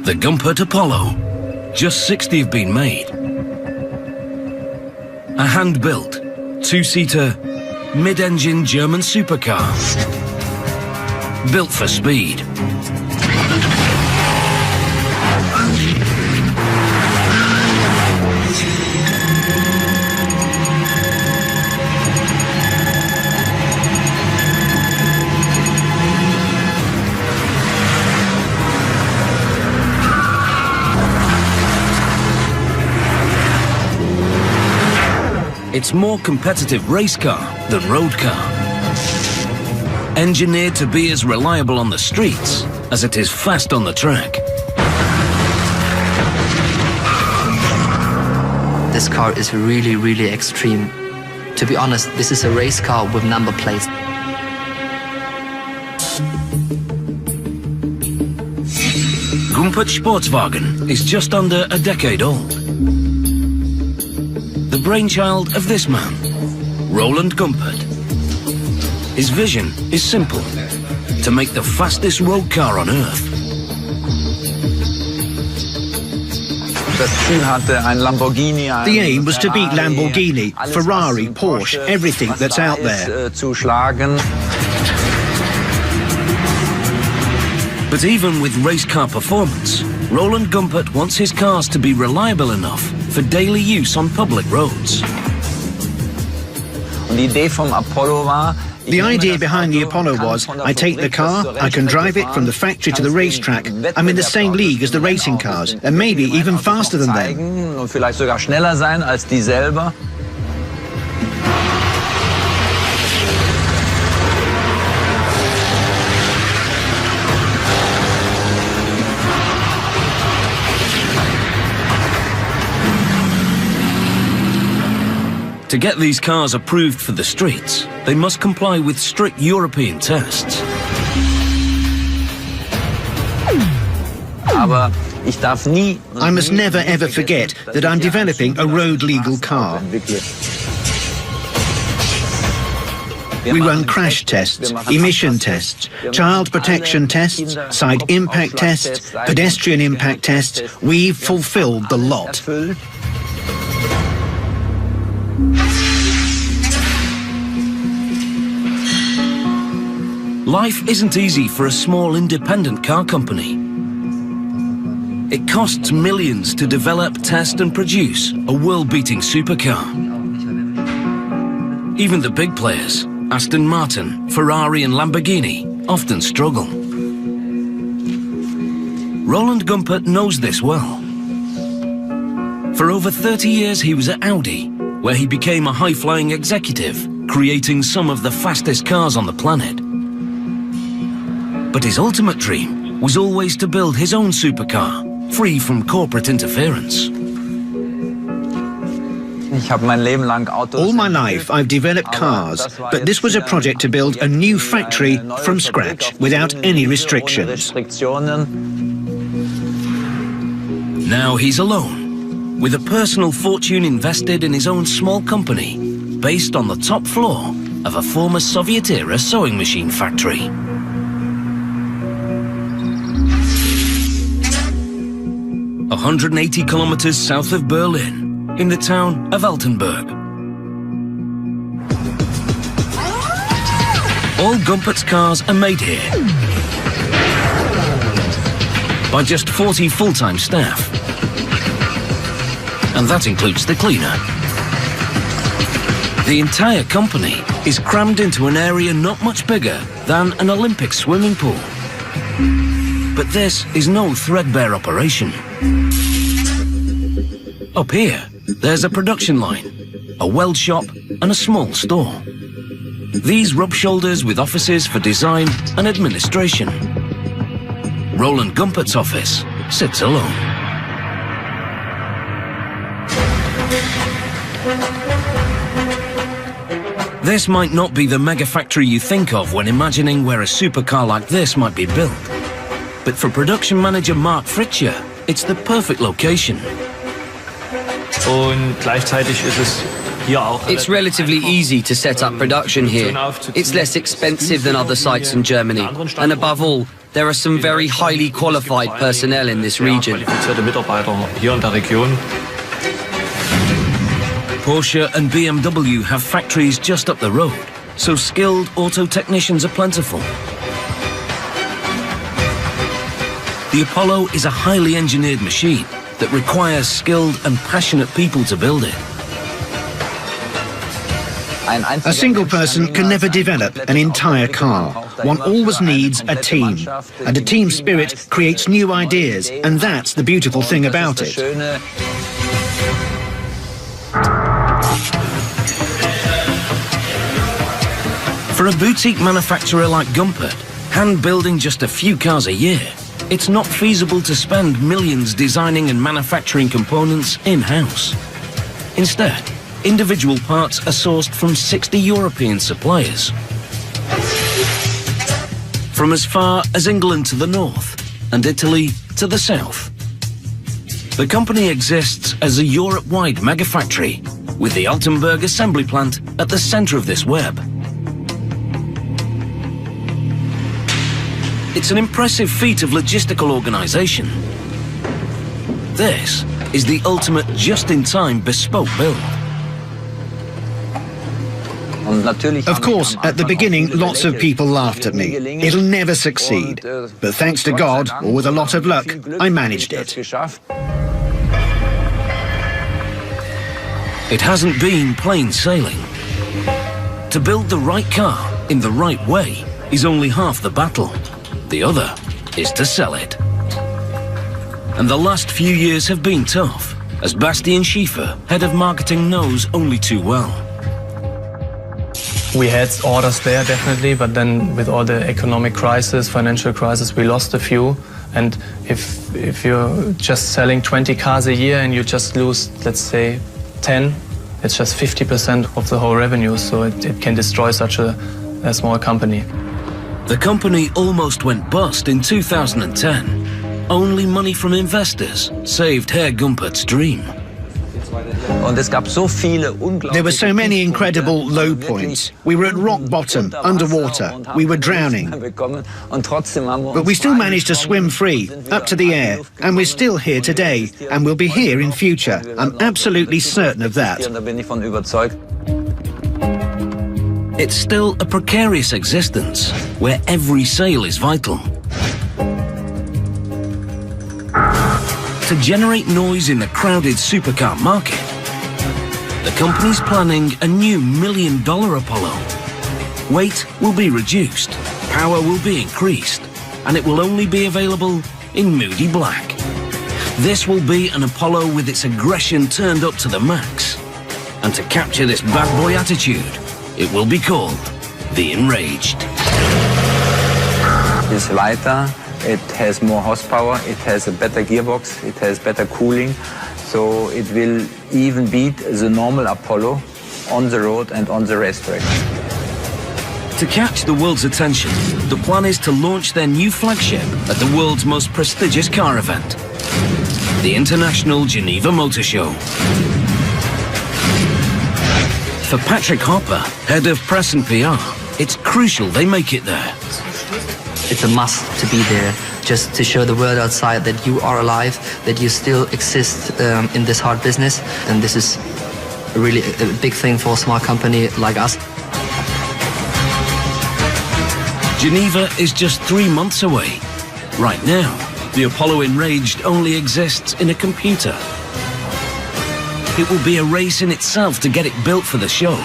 The Gumpert Apollo. Just 60 have been made. A hand-built, two-seater, mid-engine German supercar. Built for speed. It's more competitive race car than road car. Engineered to be as reliable on the streets as it is fast on the track. This car is really, really extreme. To be honest, this is a race car with number plates. Gumpert Sportwagen is just under a decade old. The brainchild of this man, Roland Gumpert. His vision is simple: to make the fastest road car on Earth. The aim was to beat Lamborghini, Ferrari, Porsche, everything that's out there. But even with race car performance, Roland Gumpert wants his cars to be reliable enough for daily use on public roads. The idea behind the Apollo was, I take the car, I can drive it from the factory to the racetrack. I'm in the same league as the racing cars, and maybe even faster than them. To get these cars approved for the streets, they must comply with strict European tests. I must never ever forget that I'm developing a road-legal car. We run crash tests, emission tests, child protection tests, side impact tests, pedestrian impact tests. We've fulfilled the lot. Life isn't easy for a small independent car company. It costs millions to develop, test and produce a world-beating supercar. Even the big players, Aston Martin, Ferrari and Lamborghini, often struggle. Roland Gumpert knows this well. For over 30 years he was at Audi, where he became a high-flying executive, creating some of the fastest cars on the planet. But his ultimate dream was always to build his own supercar, free from corporate interference. All my life I've developed cars, but this was a project to build a new factory from scratch, without any restrictions. Now he's alone, with a personal fortune invested in his own small company, based on the top floor of a former Soviet-era sewing machine factory. 180 kilometers south of Berlin, in the town of Altenburg. All Gumpert's cars are made here by just 40 full-time staff. And that includes the cleaner. The entire company is crammed into an area not much bigger than an Olympic swimming pool. But this is no threadbare operation. Up here, there's a production line, a weld shop and a small store. These rub shoulders with offices for design and administration. Roland Gumpert's office sits alone. This might not be the mega factory you think of when imagining where a supercar like this might be built. But for production manager Mark Fritscher, it's the perfect location. It's relatively easy to set up production here. It's less expensive than other sites in Germany. And above all, There are some very highly qualified personnel in this region. Porsche and BMW have factories just up the road, so skilled auto technicians are plentiful. The Apollo is a highly engineered machine that requires skilled and passionate people to build it. A single person can never develop an entire car. One always needs a team. And a team spirit creates new ideas, and that's the beautiful thing about it. For a boutique manufacturer like Gumpert, hand-building just a few cars a year, it's not feasible to spend millions designing and manufacturing components in-house. Instead, individual parts are sourced from 60 European suppliers. From as far as England to the north and Italy to the south. The company exists as a Europe-wide megafactory, with the Altenburg assembly plant at the center of this web. It's an impressive feat of logistical organization. This is the ultimate just-in-time bespoke build. Of course, at the beginning, lots of people laughed at me. It'll never succeed. But thanks to God, or with a lot of luck, I managed it. It hasn't been plain sailing. To build the right car in the right way is only half the battle. The other is to sell it. And the last few years have been tough, as Bastian Schiefer, head of marketing, knows only too well. We had orders there, definitely, but then with all the economic crisis, financial crisis, we lost a few. And if you're just selling 20 cars a year and you just lose, let's say, 10, it's just 50% of the whole revenue, so it can destroy such a small company. The company almost went bust in 2010. Only money from investors saved Herr Gumpert's dream. There were so many incredible low points. We were at rock bottom, underwater. We were drowning. But we still managed to swim free, up to the air. And we're still here today, and we'll be here in future. I'm absolutely certain of that. It's still a precarious existence, where every sale is vital. To generate noise in the crowded supercar market, the company's planning a new $1 million Apollo. Weight will be reduced, power will be increased, and it will only be available in moody black. This will be an Apollo with its aggression turned up to the max. And to capture this bad boy attitude, it will be called the Enraged. It's lighter, it has more horsepower, it has a better gearbox, it has better cooling, so it will even beat the normal Apollo on the road and on the racetrack. To catch the world's attention, the plan is to launch their new flagship at the world's most prestigious car event, the International Geneva Motor Show. For Patrick Hopper, head of press and PR, it's crucial they make it there. It's a must to be there, just to show the world outside that you are alive, that you still exist in this hard business. And this is really a big thing for a small company like us. Geneva is just 3 months away. Right now, the Apollo Enraged only exists in a computer. It will be a race in itself to get it built for the show.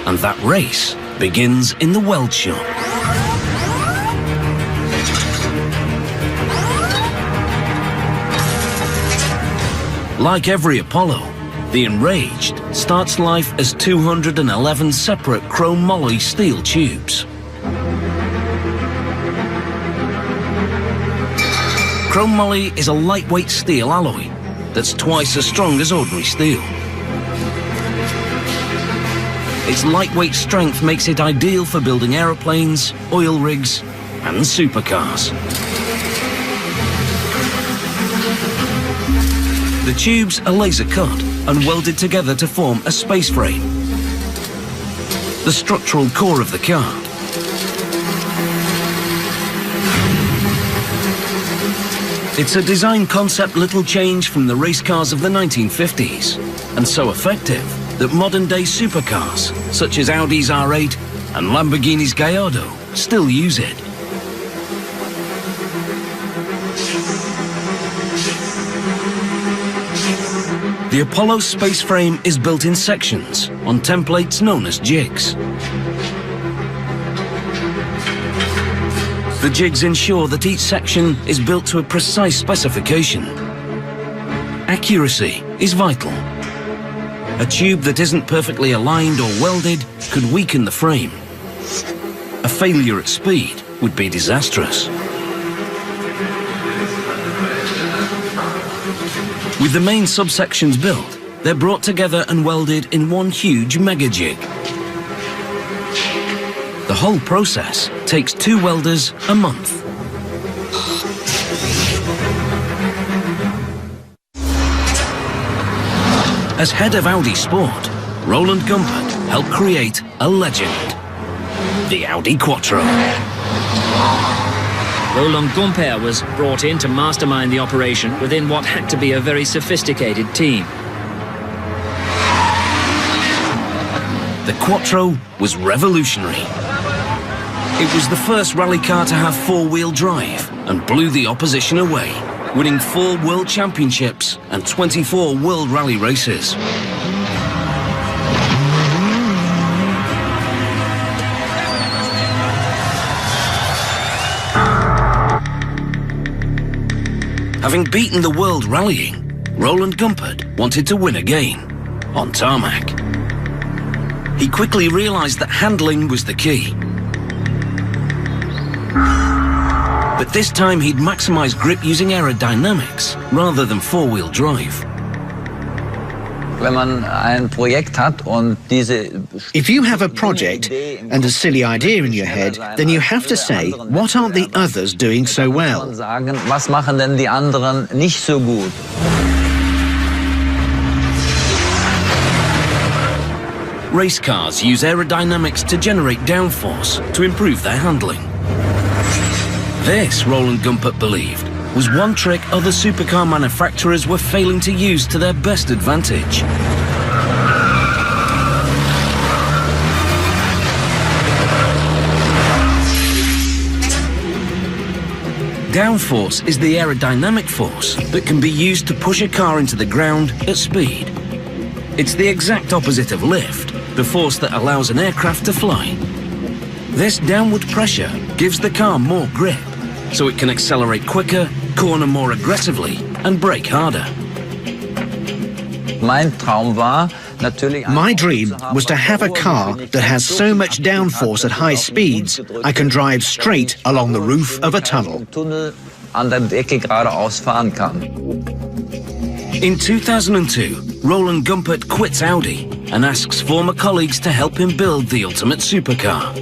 And that race begins in the weld shop. Like every Apollo, the Enraged starts life as 211 separate chrome moly steel tubes. Chrome moly is a lightweight steel alloy that's twice as strong as ordinary steel. Its lightweight strength makes it ideal for building aeroplanes, oil rigs, and supercars. The tubes are laser cut and welded together to form a space frame, the structural core of the car. It's a design concept little change from the race cars of the 1950s, and so effective that modern-day supercars, such as Audi's R8 and Lamborghini's Gallardo, still use it. The Apollo space frame is built in sections on templates known as jigs. The jigs ensure that each section is built to a precise specification. Accuracy is vital. A tube that isn't perfectly aligned or welded could weaken the frame. A failure at speed would be disastrous. With the main subsections built, they're brought together and welded in one huge mega jig. The whole process takes 2 welders a month. As head of Audi Sport, Roland Gumpert helped create a legend, the Audi Quattro. Roland Gumpert was brought in to mastermind the operation within what had to be a very sophisticated team. The Quattro was revolutionary. It was the first rally car to have 4-wheel drive and blew the opposition away, winning 4 World Championships and 24 World Rally races. Having beaten the world rallying, Roland Gumpert wanted to win again, on tarmac. He quickly realized that handling was the key. But this time he'd maximize grip using aerodynamics rather than 4-wheel drive. If you have a project and a silly idea in your head, then you have to say, what aren't the others doing so well? Race cars use aerodynamics to generate downforce to improve their handling. This, Roland Gumpert believed, was one trick other supercar manufacturers were failing to use to their best advantage. Downforce is the aerodynamic force that can be used to push a car into the ground at speed. It's the exact opposite of lift, the force that allows an aircraft to fly. This downward pressure gives the car more grip, so it can accelerate quicker, corner more aggressively, and brake harder. My dream was to have a car that has so much downforce at high speeds, I can drive straight along the roof of a tunnel. In 2002, Roland Gumpert quits Audi and asks former colleagues to help him build the ultimate supercar.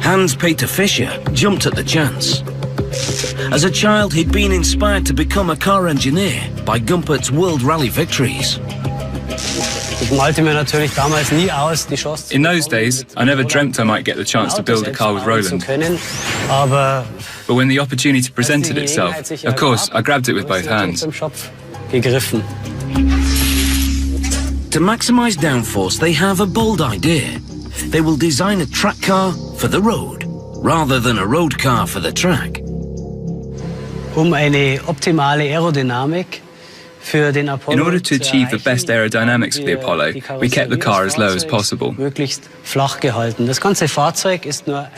Hans-Peter Fischer jumped at the chance. As a child, he'd been inspired to become a car engineer by Gumpert's World Rally victories. In those days, I never dreamt I might get the chance to build a car with Roland. But when the opportunity presented itself, of course, I grabbed it with both hands. To maximize downforce, they have a bold idea. They will design a track car for the road, rather than a road car for the track. In order to achieve the best aerodynamics for the Apollo, we kept the car as low as possible. The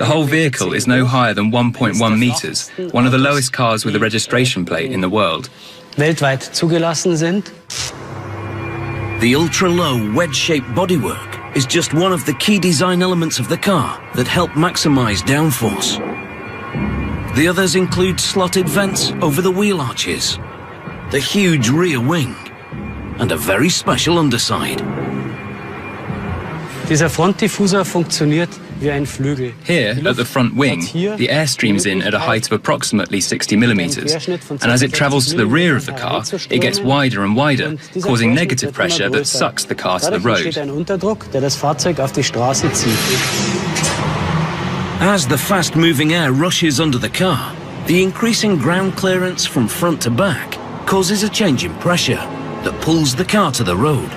whole vehicle is no higher than 1.1 meters, one of the lowest cars with a registration plate in the world. The ultra-low wedge-shaped bodywork is just one of the key design elements of the car that help maximize downforce. The others include slotted vents over the wheel arches, the huge rear wing, and a very special underside. Here, at the front wing, the air streams in at a height of approximately 60 millimeters, and as it travels to the rear of the car, it gets wider and wider, causing negative pressure that sucks the car to the road. As the fast-moving air rushes under the car, The increasing ground clearance from front to back causes a change in pressure that pulls the car to the road.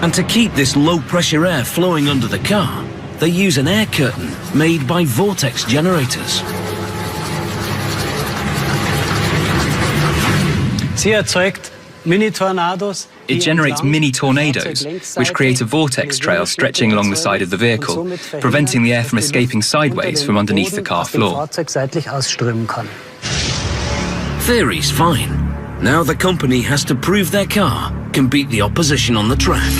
And to keep this low-pressure air flowing under the car, they use an air curtain made by vortex generators. It generates mini tornadoes, which create a vortex trail stretching along the side of the vehicle, preventing the air from escaping sideways from underneath the car floor. Theory's fine. Now the company has to prove their car can beat the opposition on the track.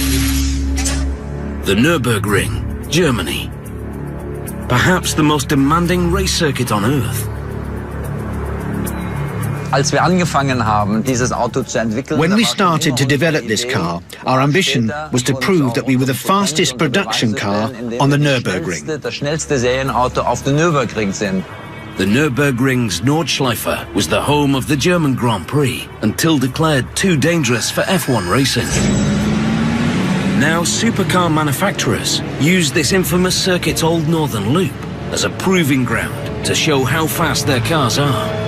The Nürburgring, Germany. Perhaps the most demanding race circuit on earth. When we started to develop this car, our ambition was to prove that we were the fastest production car on the Nürburgring. The Nürburgring's Nordschleife was the home of the German Grand Prix until declared too dangerous for F1 racing. Now supercar manufacturers use this infamous circuit's Old Northern Loop as a proving ground to show how fast their cars are.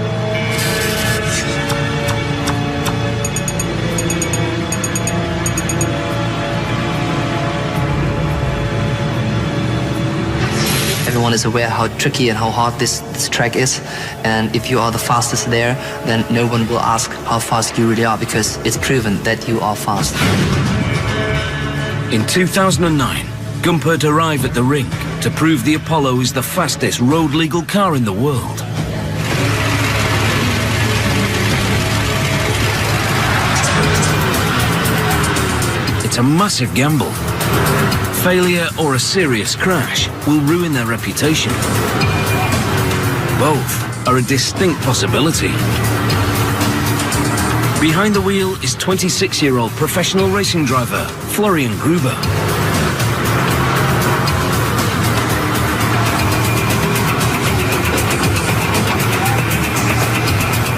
Everyone is aware how tricky and how hard this track is, and if you are the fastest there, then no one will ask how fast you really are, because it's proven that you are fast. In 2009, Gumpert arrived at the ring to prove the Apollo is the fastest road-legal car in the world. It's a massive gamble. Failure or a serious crash will ruin their reputation. Both are a distinct possibility. Behind the wheel is 26-year-old professional racing driver Florian Gruber.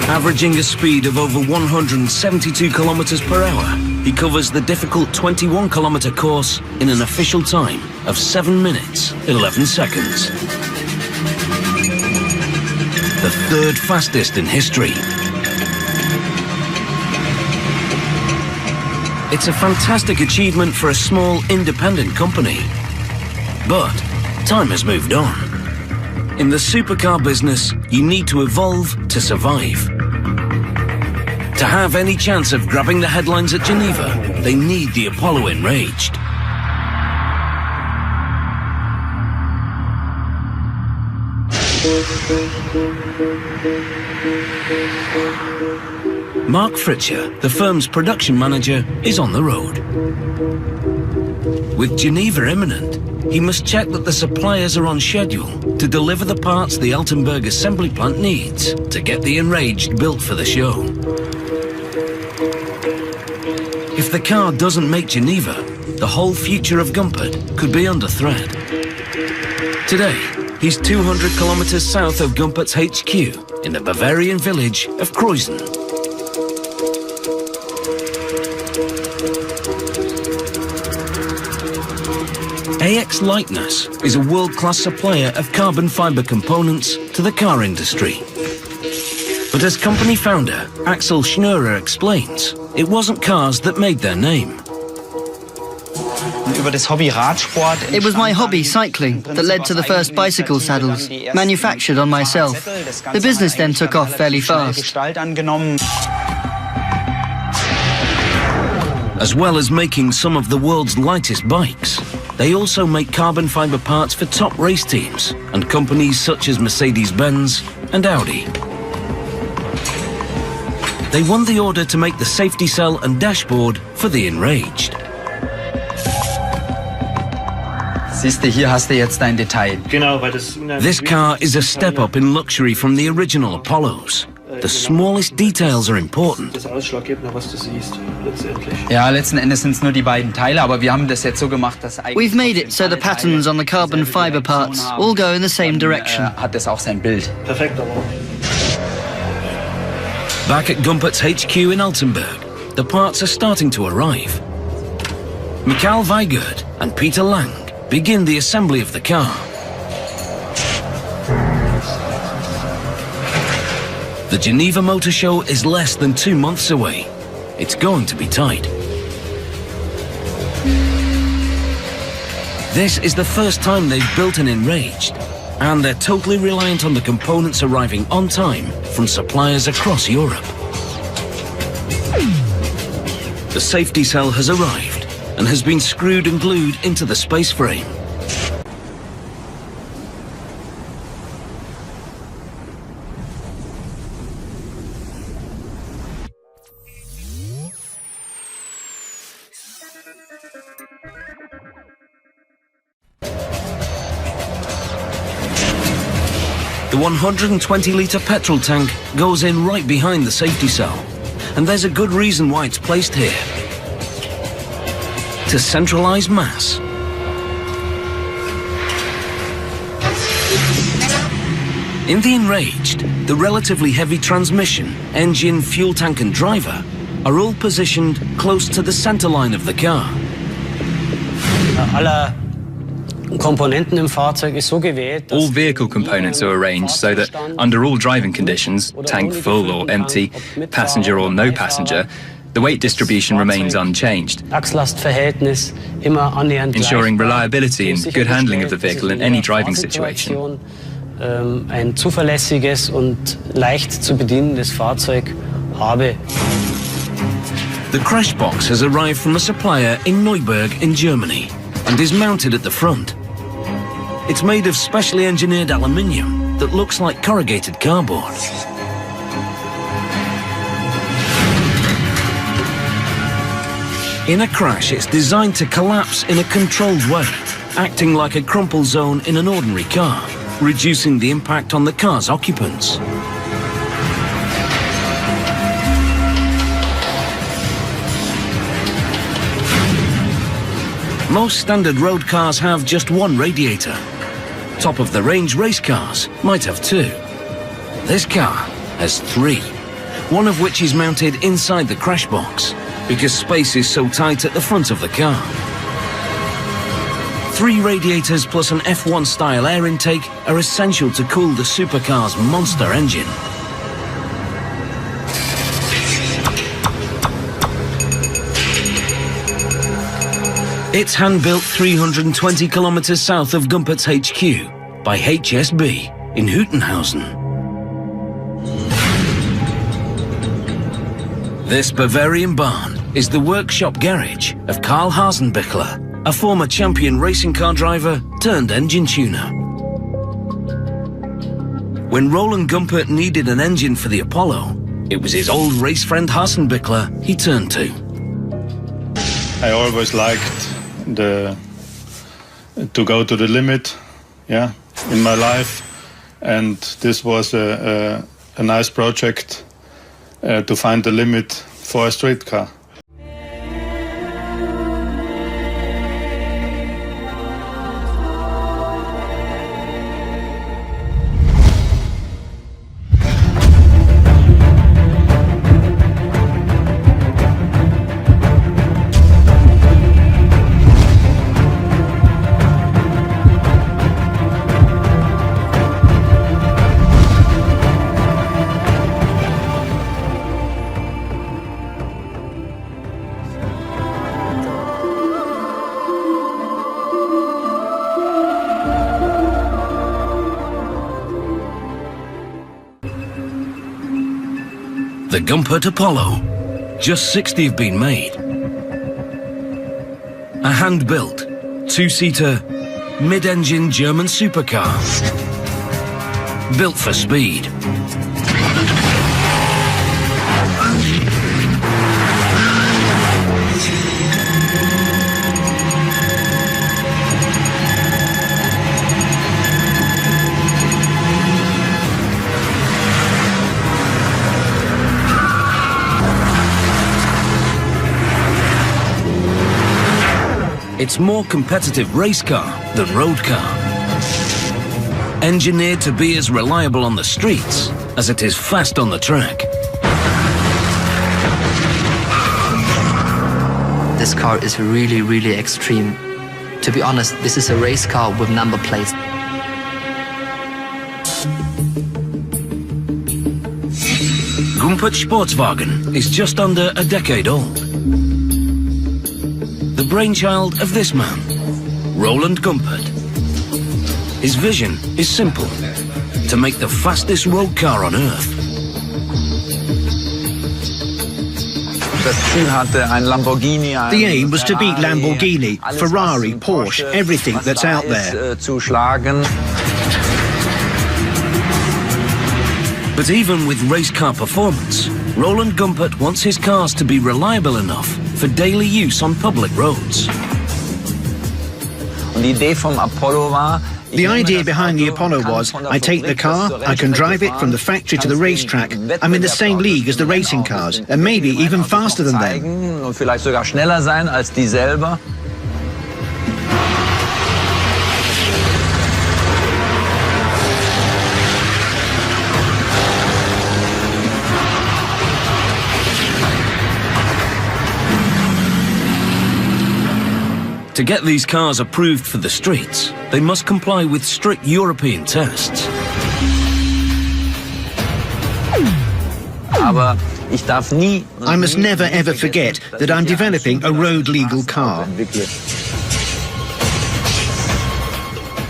Averaging a speed of over 172 kilometers per hour, he covers the difficult 21-kilometer course in an official time of 7 minutes, 11 seconds. The third fastest in history. It's a fantastic achievement for a small, independent company. But time has moved on. In the supercar business, you need to evolve to survive. To have any chance of grabbing the headlines at Geneva, they need the Apollo enraged. Mark Fritscher, the firm's production manager, is on the road. With Geneva imminent, he must check that the suppliers are on schedule to deliver the parts the Altenburg assembly plant needs to get the enraged built for the show. If the car doesn't make Geneva, the whole future of Gumpert could be under threat. Today, he's 200 kilometers south of Gumpert's HQ in the Bavarian village of Kreuzen. AX Lightness is a world-class supplier of carbon fiber components to the car industry. But as company founder Axel Schneurer explains, it wasn't cars that made their name. It was my hobby, cycling, that led to the first bicycle saddles, manufactured on myself. The business then took off fairly fast. As well as making some of the world's lightest bikes, they also make carbon fiber parts for top race teams and companies such as Mercedes-Benz and Audi. They won the order to make the safety cell and dashboard for the enraged. This car is a step up in luxury from the original Apollos. The smallest details are important. We've made it so the patterns on the carbon fiber parts all go in the same direction. Back at Gumpert's HQ in Altenburg, the parts are starting to arrive. Michael Weigert and Peter Lang begin the assembly of the car. The Geneva Motor Show is less than 2 months away. It's going to be tight. This is the first time they've built an Enraged, and they're totally reliant on the components arriving on time from suppliers across Europe. The safety cell has arrived and has been screwed and glued into the space frame. The 120-litre petrol tank goes in right behind the safety cell, and there's a good reason why it's placed here. To centralise mass. In the Enraged, the relatively heavy transmission, engine, fuel tank and driver are all positioned close to the centre line of the car. All vehicle components are arranged so that, under all driving conditions, tank full or empty, passenger or no passenger, the weight distribution remains unchanged, ensuring reliability and good handling of the vehicle in any driving situation. Ein zuverlässiges und leicht zu bedienendes Fahrzeug habe. The crash box has arrived from a supplier in Neuburg in Germany and is mounted at the front. It's made of specially engineered aluminium that looks like corrugated cardboard. In a crash, it's designed to collapse in a controlled way, acting like a crumple zone in an ordinary car, reducing the impact on the car's occupants. Most standard road cars have just one radiator. Top-of-the-range race cars might have two. This car has three, one of which is mounted inside the crash box, because space is so tight at the front of the car. 3 radiators plus an F1-style air intake are essential to cool the supercar's monster engine. It's hand-built 320 kilometers south of Gumpert's HQ by HSB in Hüttenhausen. This Bavarian barn is the workshop garage of Karl Hasenbichler, a former champion racing car driver turned engine tuner. When Roland Gumpert needed an engine for the Apollo, it was his old race friend Hasenbichler he turned to. I always liked to go to the limit, yeah, in my life, and this was a nice project to find the limit for a street car. The Gumpert Apollo. Just 60 have been made. A hand-built, 2-seater, mid-engine German supercar. Built for speed. It's more competitive race car than road car. Engineered to be as reliable on the streets as it is fast on the track. This car is really, really extreme. To be honest, this is a race car with number plates. Gumpert Sportwagen is just under a decade old. The brainchild of this man, Roland Gumpert. His vision is simple: to make the fastest road car on Earth. The aim was to beat Lamborghini, Ferrari, Porsche, everything that's out there. But even with race car performance, Roland Gumpert wants his cars to be reliable enough for daily use on public roads. The idea behind the Apollo was, I take the car, I can drive it from the factory to the racetrack. I'm in the same league as the racing cars, and maybe even faster than them. To get these cars approved for the streets, they must comply with strict European tests. I must never ever forget that I'm developing a road-legal car.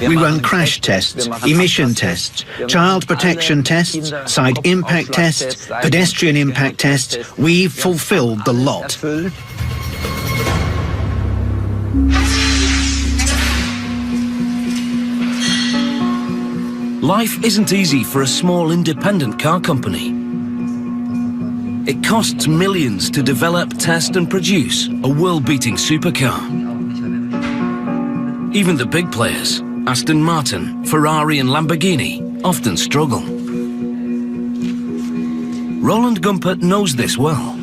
We run crash tests, emission tests, child protection tests, side impact tests, pedestrian impact tests. We've fulfilled the lot. Life isn't easy for a small independent car company. It costs millions to develop, test and produce a world-beating supercar. Even the big players, Aston Martin, Ferrari and Lamborghini, often struggle. Roland Gumpert knows this well.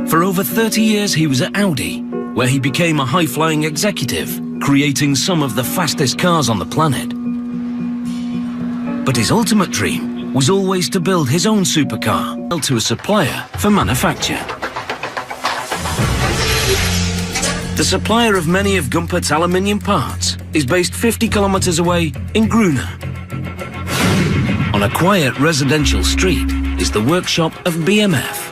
For over 30 years he was at Audi, where he became a high-flying executive, creating some of the fastest cars on the planet. But his ultimate dream was always to build his own supercar, to a supplier for manufacture. The supplier of many of Gumpert's aluminium parts is based 50 kilometers away in Gruna. On a quiet residential street is the workshop of BMF.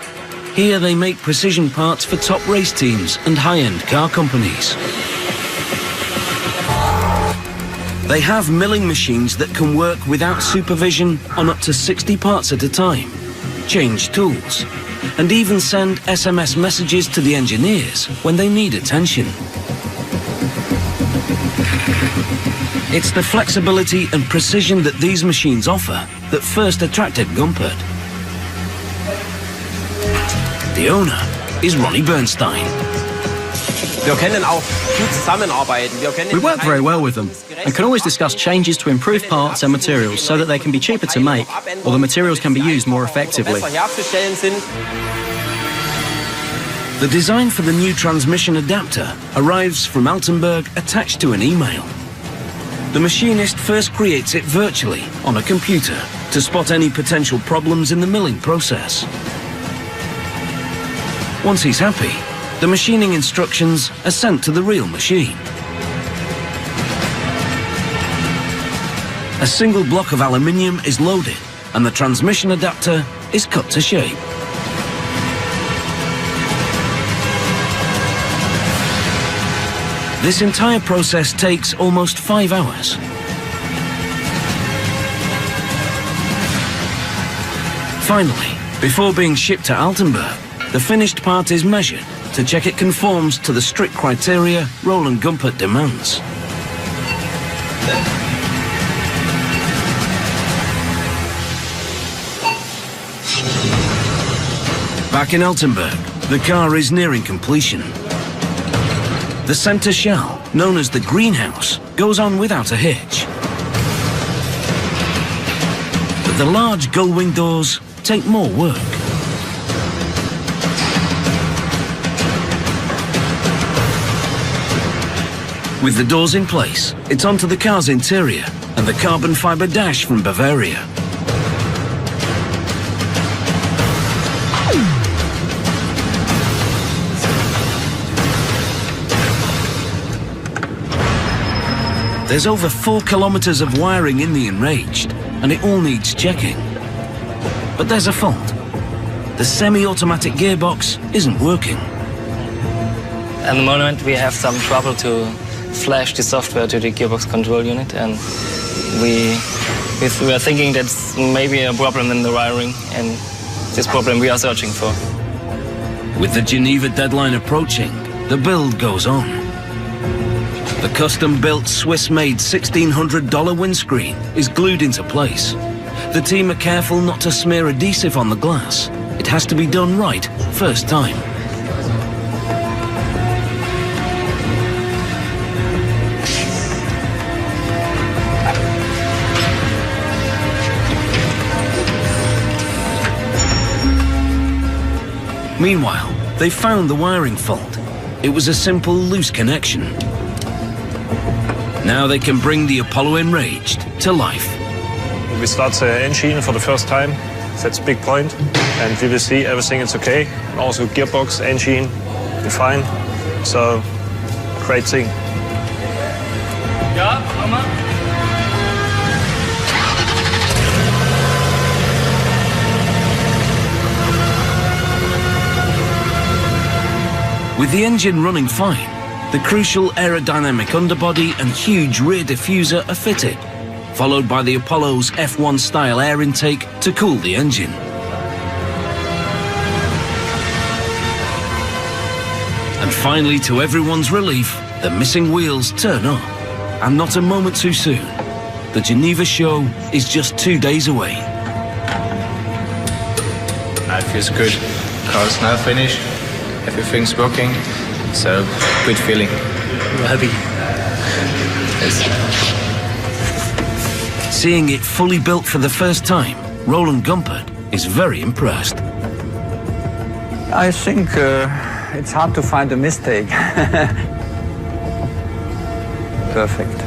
Here they make precision parts for top race teams and high-end car companies. They have milling machines that can work without supervision on up to 60 parts at a time, change tools, and even send SMS messages to the engineers when they need attention. It's the flexibility and precision that these machines offer that first attracted Gumpert. The owner is Ronnie Bernstein. We work very well with them and can always discuss changes to improve parts and materials so that they can be cheaper to make or the materials can be used more effectively. The design for the new transmission adapter arrives from Altenburg attached to an email. The machinist first creates it virtually on a computer to spot any potential problems in the milling process. Once he's happy, the machining instructions are sent to the real machine. A single block of aluminium is loaded and the transmission adapter is cut to shape. This entire process takes almost 5 hours. Finally, before being shipped to Altenburg, the finished part is measured to check it conforms to the strict criteria Roland Gumpert demands. Back in Altenburg, the car is nearing completion. The center shell, known as the greenhouse, goes on without a hitch. But the large gull-wing doors take more work. With the doors in place, it's onto the car's interior and the carbon fiber dash from Bavaria. There's over 4 kilometers of wiring in the Enraged, and it all needs checking. But there's a fault. The semi-automatic gearbox isn't working. At the moment we have some trouble to flash the software to the gearbox control unit, and we are thinking that's maybe a problem in the wiring, and this problem we are searching for. With the Geneva deadline approaching, the build goes on. The custom-built Swiss-made $1,600 windscreen is glued into place. The team are careful not to smear adhesive on the glass. It has to be done right first time. Meanwhile, they found the wiring fault. It was a simple loose connection. Now they can bring the Apollo Enraged to life. We start the engine for the first time. That's a big point. And we will see everything is okay. Also gearbox, engine, fine. So, great thing. Ja, Mama. With the engine running fine, the crucial aerodynamic underbody and huge rear diffuser are fitted, followed by the Apollo's F1-style air intake to cool the engine. And finally, to everyone's relief, the missing wheels turn up. And not a moment too soon. The Geneva show is just 2 days away. It feels good. Car's now finished. Everything's working. So, good feeling. We're happy. Yes. Seeing it fully built for the first time, Roland Gumpert is very impressed. I think it's hard to find a mistake. Perfect.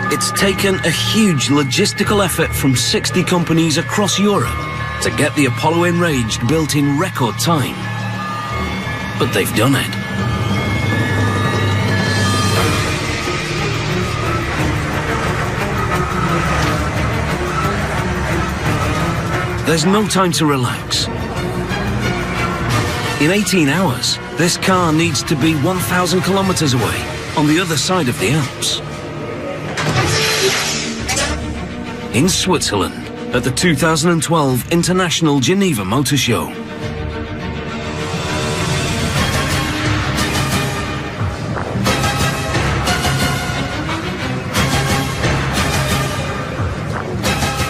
It's taken a huge logistical effort from 60 companies across Europe to get the Apollo Enraged built in record time. But they've done it. There's no time to relax. In 18 hours, this car needs to be 1,000 kilometers away on the other side of the Alps. In Switzerland, at the 2012 International Geneva Motor Show.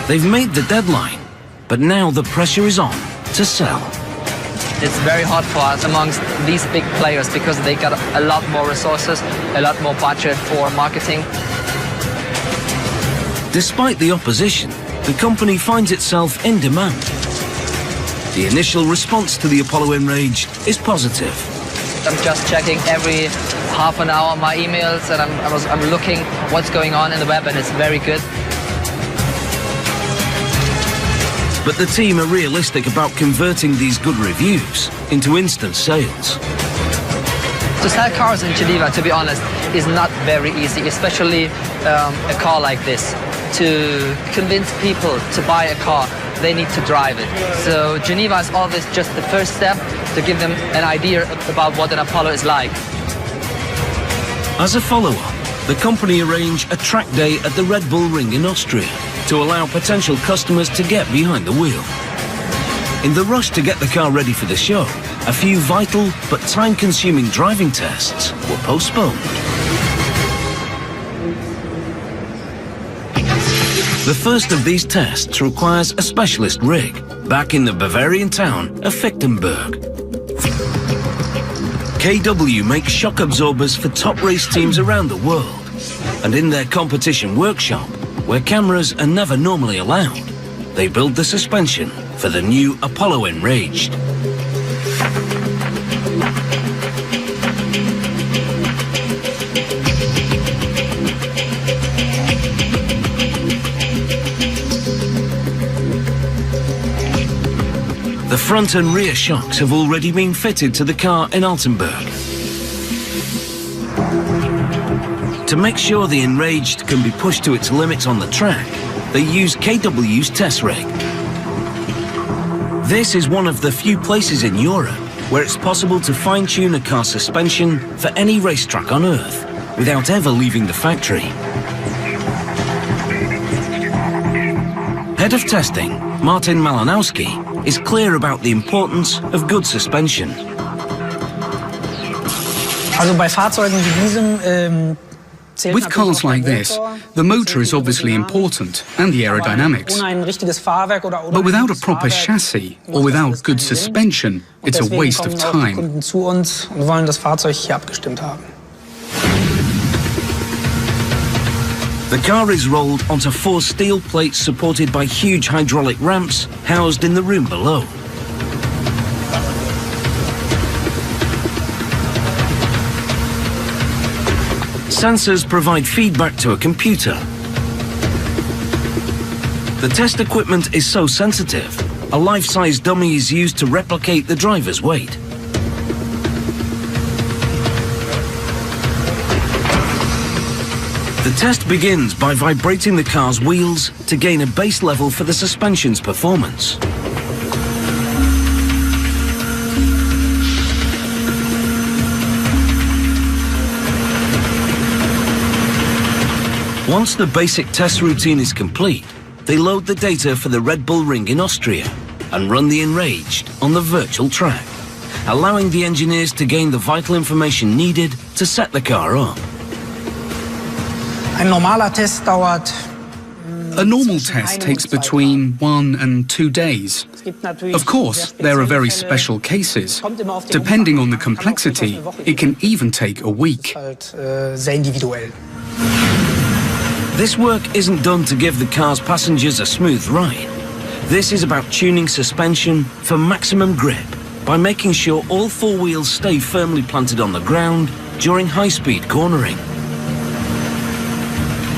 They've made the deadline, but now the pressure is on to sell. It's very hard for us amongst these big players because they got a lot more resources, a lot more budget for marketing. Despite the opposition, the company finds itself in demand. The initial response to the Apollo Enraged is positive. I'm just checking every half an hour my emails, and I'm looking what's going on in the web, and it's very good. But the team are realistic about converting these good reviews into instant sales. To sell cars in Geneva, to be honest, is not very easy, especially a car like this. To convince people to buy a car, they need to drive it. So Geneva is always just the first step to give them an idea about what an Apollo is like. As a follow-up, the company arranged a track day at the Red Bull Ring in Austria to allow potential customers to get behind the wheel. In the rush to get the car ready for the show, a few vital but time-consuming driving tests were postponed. The first of these tests requires a specialist rig back in the Bavarian town of Fichtenberg. KW makes shock absorbers for top race teams around the world, and in their competition workshop, where cameras are never normally allowed, they build the suspension for the new Apollo Enraged. front and rear shocks have already been fitted to the car in Altenburg. To make sure the Enraged can be pushed to its limits on the track, they use KW's test rig. This is one of the few places in Europe where it's possible to fine-tune a car's suspension for any racetrack on Earth without ever leaving the factory. Head of testing, Martin Malinowski, is clear about the importance of good suspension. With cars like this, the motor is obviously important and the aerodynamics. But without a proper chassis or without good suspension, it's a waste of time. The car is rolled onto 4 steel plates supported by huge hydraulic ramps housed in the room below. Sensors provide feedback to a computer. The test equipment is so sensitive, a life-size dummy is used to replicate the driver's weight. The test begins by vibrating the car's wheels to gain a base level for the suspension's performance. Once the basic test routine is complete, they load the data for the Red Bull Ring in Austria and run the Enraged on the virtual track, allowing the engineers to gain the vital information needed to set the car up. A normal test takes between 1 and 2 days. Of course, there are very special cases. Depending on the complexity, it can even take a week. This work isn't done to give the car's passengers a smooth ride. This is about tuning suspension for maximum grip by making sure all 4 wheels stay firmly planted on the ground during high-speed cornering.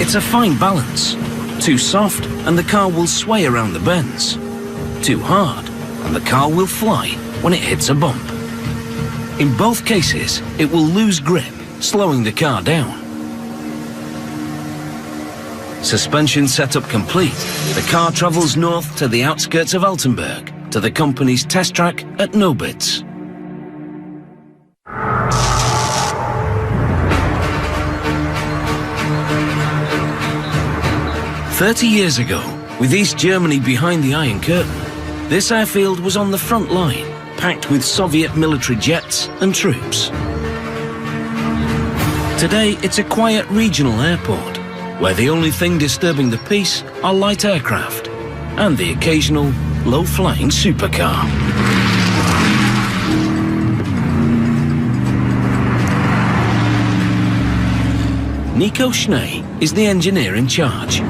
It's a fine balance. Too soft and the car will sway around the bends. Too hard and the car will fly when it hits a bump. In both cases, it will lose grip, slowing the car down. Suspension setup complete, the car travels north to the outskirts of Altenburg, to the company's test track at Nobitz. "30 years ago, with East Germany behind the Iron Curtain, this airfield was on the front line, packed with Soviet military jets and troops. Today, it's a quiet regional airport, where the only thing disturbing the peace are light aircraft and the occasional low-flying supercar." Nico Schnee is the engineer in charge.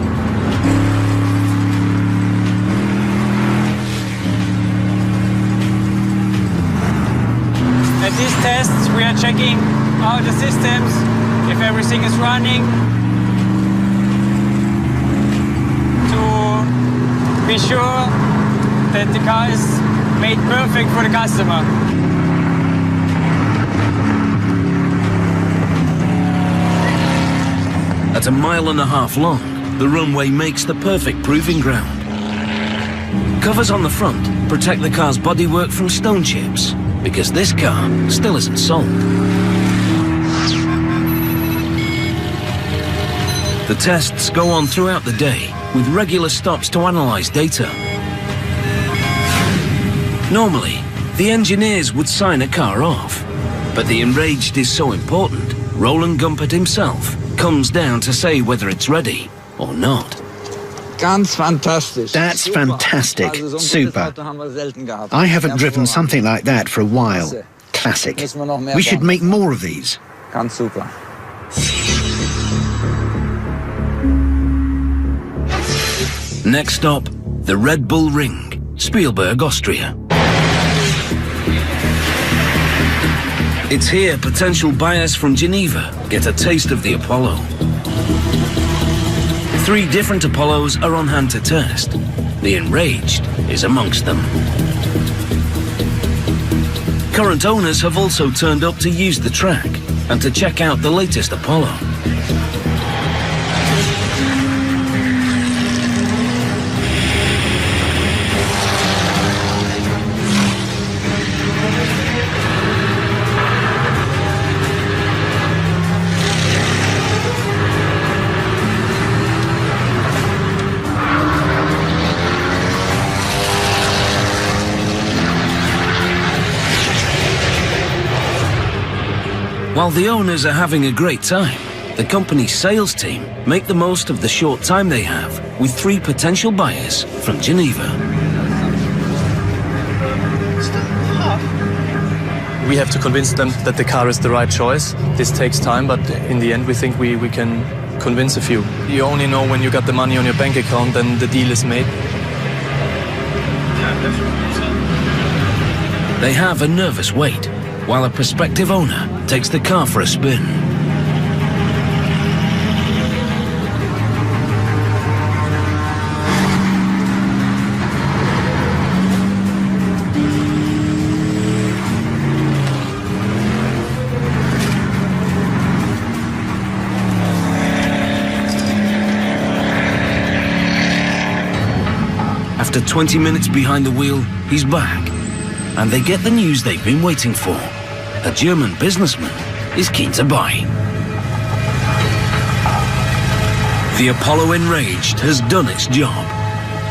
At these tests, we are checking all the systems, if everything is running, be sure that the car is made perfect for the customer. At 1.5 miles long, the runway makes the perfect proving ground. Covers on the front protect the car's bodywork from stone chips, because this car still isn't sold. The tests go on throughout the day, with regular stops to analyze data. Normally, the engineers would sign a car off, but the Enraged is so important, Roland Gumpert himself comes down to say whether it's ready or not. That's fantastic. Super. I haven't driven something like that for a while. Classic. We should make more of these. Ganz super. Next stop, the Red Bull Ring, Spielberg, Austria. It's here potential buyers from Geneva get a taste of the Apollo. 3 different Apollos are on hand to test. The Enraged is amongst them. current owners have also turned up to use the track and to check out the latest Apollo. While the owners are having a great time, the company's sales team make the most of the short time they have with 3 potential buyers from Geneva. We have to convince them that the car is the right choice. This takes time, but in the end we think we can convince a few. You only know when you got the money on your bank account, then the deal is made. They have a nervous wait, while a prospective owner takes the car for a spin. After 20 minutes behind the wheel, he's back, and they get the news they've been waiting for. A German businessman is keen to buy. The Apollo Enraged has done its job,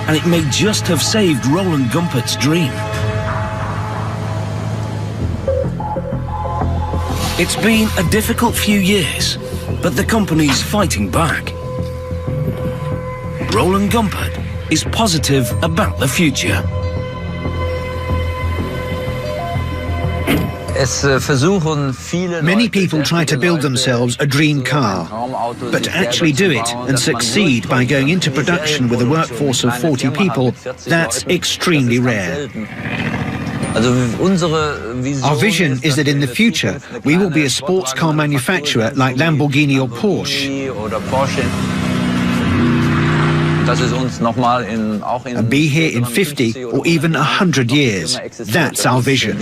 and it may just have saved Roland Gumpert's dream. It's been a difficult few years, but the company's fighting back. Roland Gumpert is positive about the future. Many people try to build themselves a dream car, but to actually do it and succeed by going into production with a workforce of 40 people, that's extremely rare. Our vision is that in the future, we will be a sports car manufacturer like Lamborghini or Porsche. And be here in 50 or even 100 years. That's our vision.